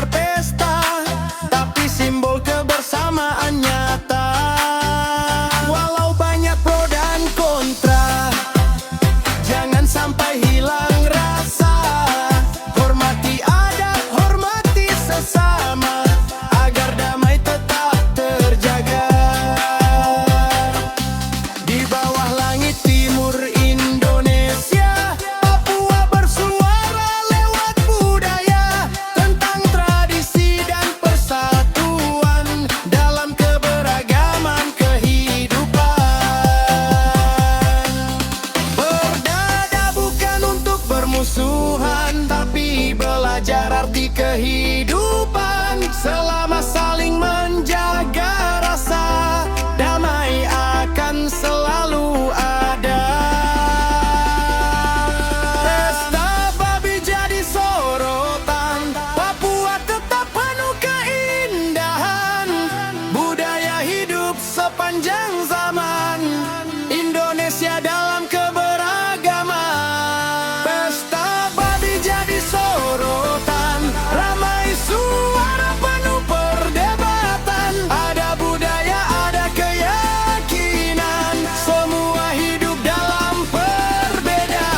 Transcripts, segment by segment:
berpesta, tapi simbol kebersamaan nyata. Walau banyak pro dan kontra, jangan sampai hilang rasa. Hormati adat, hormati sesama, agar damai tetap terjaga. Di bawah langit timur Indonesia, Papua bersuara lewat budaya, tentang tradisi dan persatuan dalam keberagaman kehidupan. Berdada bukan untuk bermusuhan, tapi belajar arti kehidupan. Selama saling menjaga rasa, damai akan selalu ada. Pesta babi jadi sorotan, Papua tetap penuh keindahan. Budaya hidup sepanjang zaman, Indonesia dalam keberagaman. Pesta babi jadi sorotan, ramai suara penuh perdebatan. Ada budaya, ada keyakinan, semua hidup dalam perbedaan.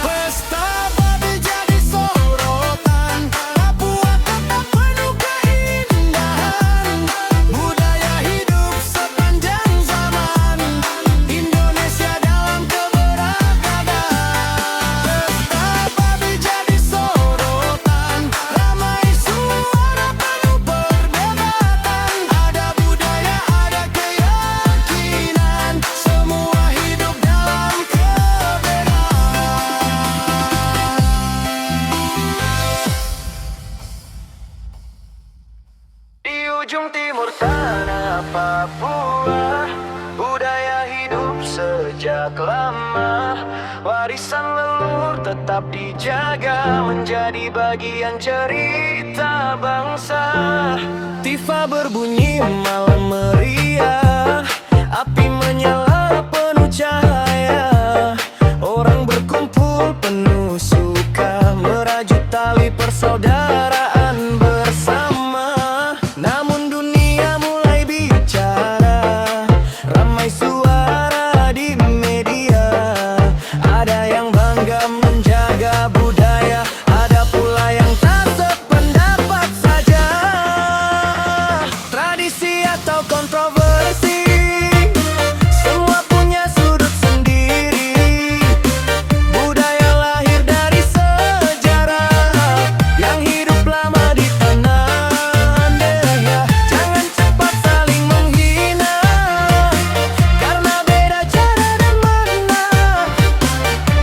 Pesta babi jadi sorotan, Papua tetap penuh keindahan. Budaya hidup sepanjang zaman, Indonesia dalam keberagaman. Pesta babi jadi sorotan, ramai suara penuh perdebatan. Ada budaya, ada keyakinan, semua hidup dalam keberagaman. Di ujung timur tanah Papua, budaya hidup sejak lama. Warisan leluhur tetap dijaga, menjadi bagian cerita bangsa. Tifa berbunyi malam meriah, api menyala penuh cahaya. Orang berkumpul penuh suka, merajut tali persaudaraan bersama. Namun dunia mulai bicara, ramai suara di media. Ada yang bangga menjaga budaya, ada pula yang tak sependapat saja. Tradisi atau kontroversi, semua punya sudut sendiri. Budaya lahir dari sejarah yang hidup lama di tanah Anda. Jangan cepat saling menghina, karena beda cara dan makna.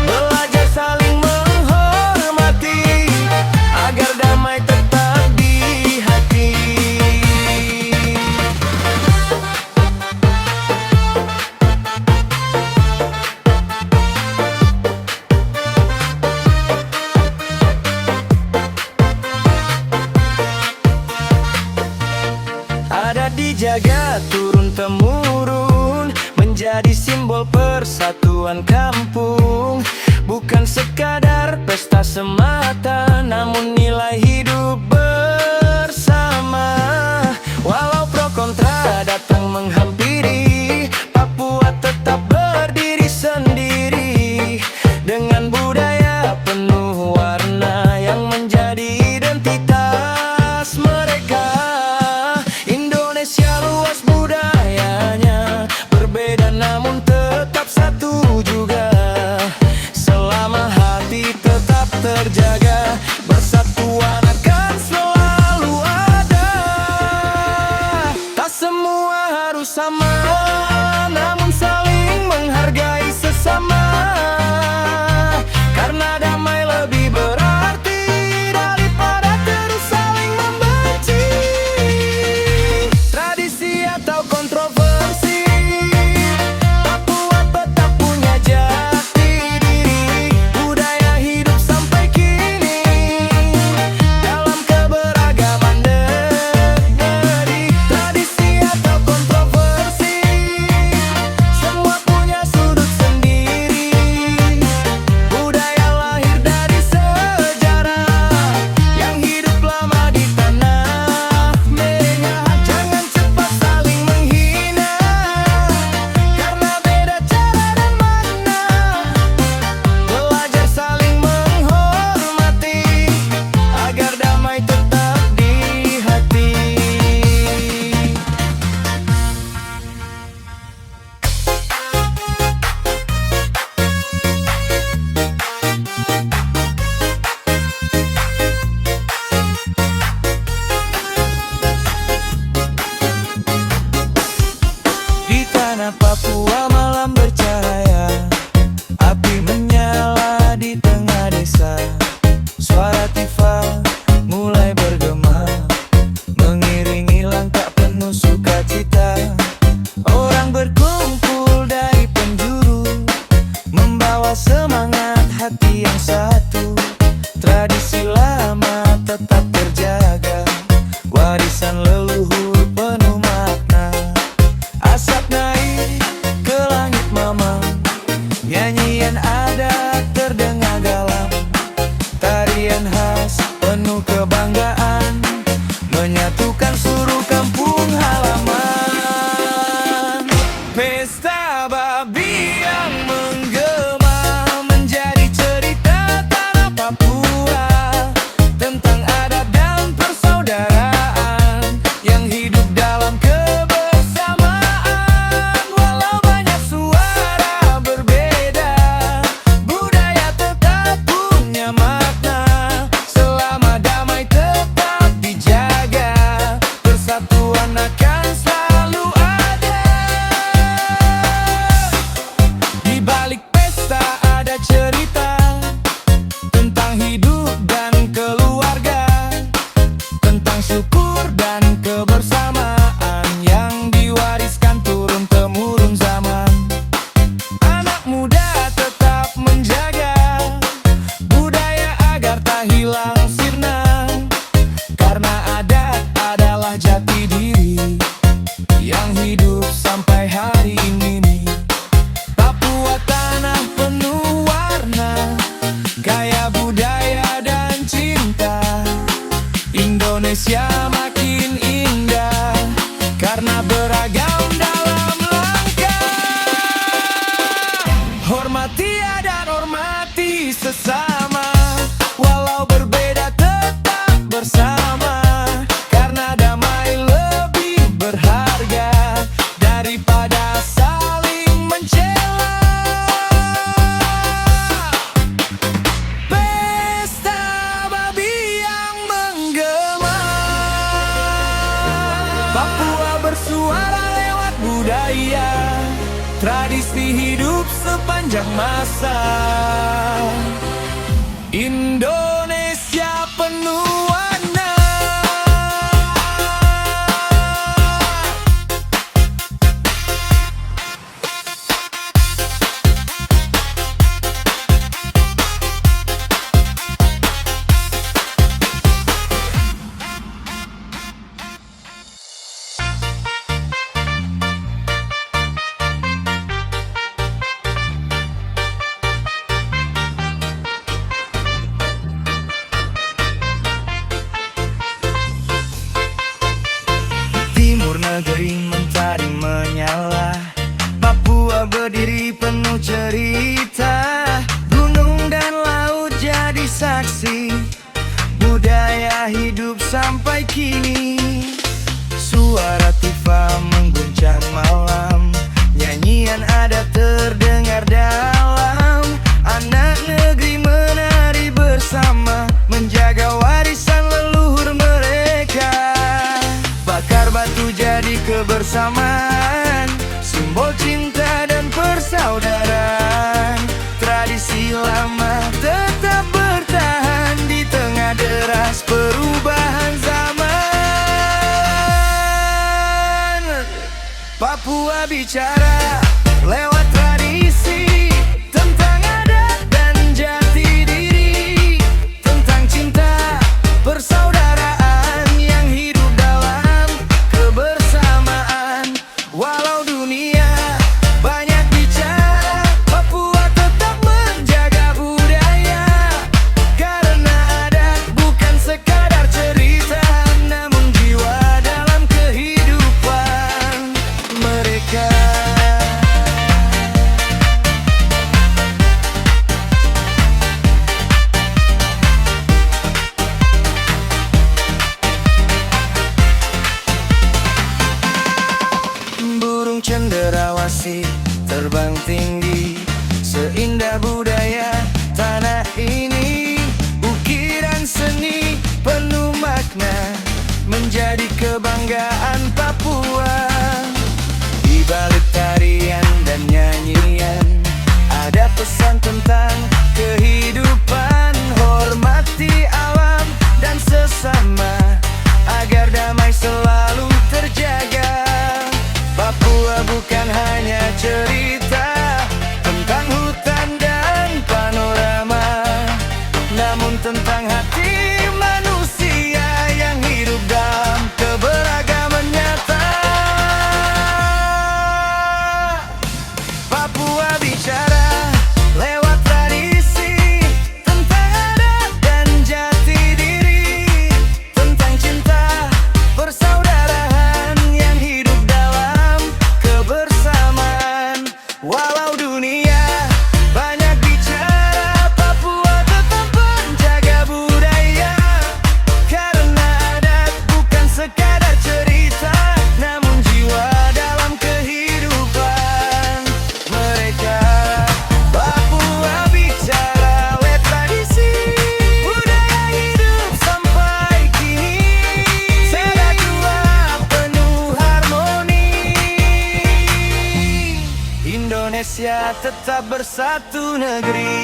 Belajar saling menghormati, agar damai tetap di hati. Adat dijaga turun-temurun, menjadi simbol persatuan kampung. Bukan sekadar pesta semata, namun nilai hidup bersama. Walau pro kontra datang menghampiri, Papua tetap berdiri sendiri. Dengan budaya penuh warna yang menjadi identitas mereka. Indonesia luas budayanya, berbeda namun tetap satu juga. Selama hati tetap terjaga, persatuan akan selalu ada. Tak semua harus sama, namun saling menghargai sesama. Karena damai lebih berarti daripada terus saling membenci. Tradisi atau kontroversi, Papua tetap punya jati diri. Budaya hidup sampai kini, dan khas, penuh kebanggaan, menyatukan seluruh kampung halaman. Pesta babi yang menggema menjadi cerita tanah Papua, tentang adat dan persaudaraan yang hidup dalam kebersamaan. Walau banyak suara berbeda, budaya tetap punya makna. Selama damai tetap dijaga, persatuan akan selalu ada. Di balik pesta ada cerita tentang hidup dan keluarga, tentang syukur dan kebersamaan yang diwariskan turun-temurun zaman. Anak muda tetap menjaga budaya agar tak hilang sirna, karena adat adalah jati diri yang hidup sampai hari ini. Papua tanah penuh warna, kaya budaya dan cinta. Indonesia makin indah karena beragam dalam langkah. Hormati adat, hormati sesama, walau berbeda tetap bersama, karena damai lebih berharga daripada saling mencela. Pesta babi yang menggema, Papua bersuara lewat budaya, tradisi hidup sepanjang masa. Indonesia penuh warna. Timur negeri mentari menyala, Papua berdiri penuh cerita. Gunung dan laut jadi saksi, budaya hidup sampai kini. Suara tifa mengguncang malam, nyanyian adat terdengar dalam. Anak negeri menari bersama, menjaga warisan leluhur mereka. Bakar batu jadi kebersamaan, simbol cinta dan persaudaraan. Tradisi lama tetap bertahan di tengah deras perubahan zaman. Papua bicara lewat tradisi, tentang adat dan jati diri, tentang cinta persaudaraan yang hidup dalam kebersamaan. Walau dunia banyak bicara, Papua tetap menjaga budaya, karena adat bukan sekadar cerita, namun jiwa dalam kehidupan mereka. Burung cenderawasih terbang tinggi, seindah budaya tanah ini. Ukiran seni penuh makna, menjadi kebanggaan Papua. Di balik tarian dan nyanyian ada pesan tentang kehidupan. Hormati alam dan sesama, agar damai selalu terjaga. Papua bukan hanya cerita tentang hutan dan panorama, namun tentang hati manusia yang hidup dalam keberagaman nyata. Papua bicara lewat tradisi, tentang adat dan jati Indonesia tetap bersatu negeri.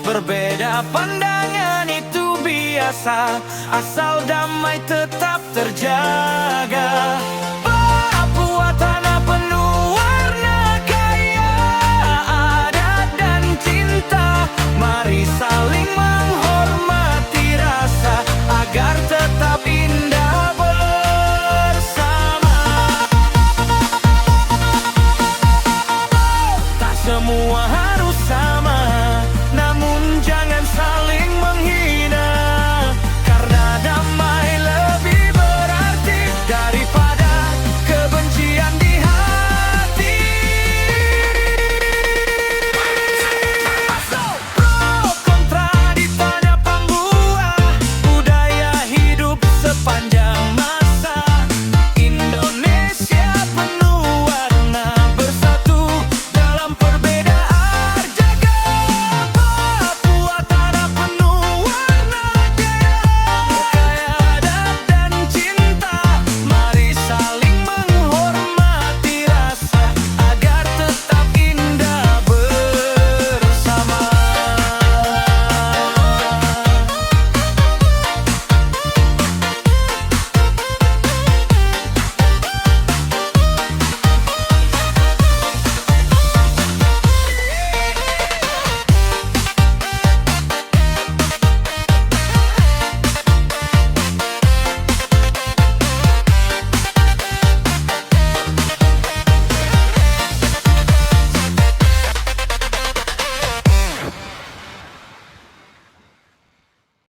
Berbeda pandangan itu biasa, asal damai tetap terjaga.